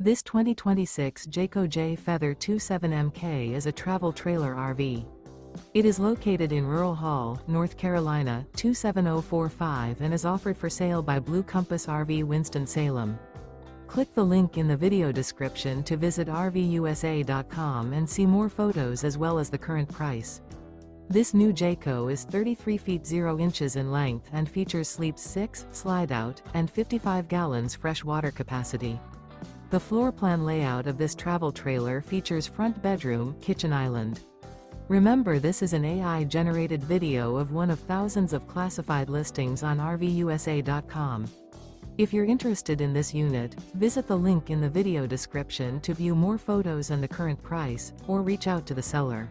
This 2026 Jayco Jay Feather 27MK is a travel trailer RV. It is located in Rural Hall, North Carolina, 27045 and is offered for sale by Blue Compass RV Winston, Salem. Click the link in the video description to visit RVUSA.com and see more photos as well as the current price. This new Jayco is 33 feet 0 inches in length and features sleeps 6, slide-out, and 55 gallons fresh water capacity. The floor plan layout of this travel trailer features front bedroom, kitchen island. Remember, this is an AI-generated video of one of thousands of classified listings on RVUSA.com. If you're interested in this unit, visit the link in the video description to view more photos and the current price, or reach out to the seller.